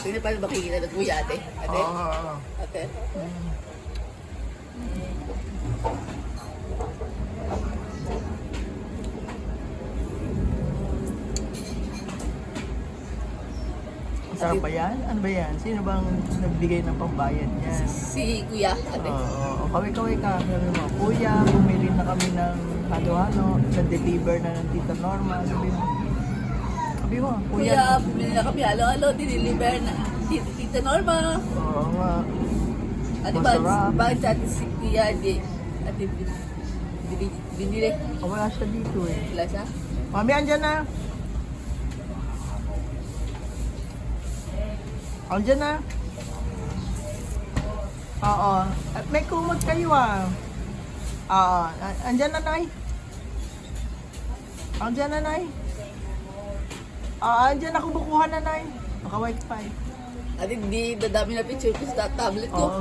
Hindi pa makikita ng kuya ate. Ate? Oo. Ate? Sarap ba yan? Ano ba yan? Sino bang nagbigay ng pambayad yan? Si kuya ate. Oo. Kaway-kaway ka. Sabi mo, kuya, bumili na kami ng halo-halo. Na-deliver na ng Tita Norma. Sabi mo, Kuya, kuya. bumili na kami. Halo-halo, diniliver na. Tita Norma. Oo nga. Ate, Masarap. bakit sa ate si kuya, di, ate, binili. Wala siya dito eh. Wala siya? Mami, andyan na. Andyan na. Oo. At may kumot kayo ah. Oo. Andyan na, Nay. Andyan na, Nay. Andyan ako bukuhan na, Nay. Naka-wifi. Ate, di dadami na picture ko sa tablet ko. Oo.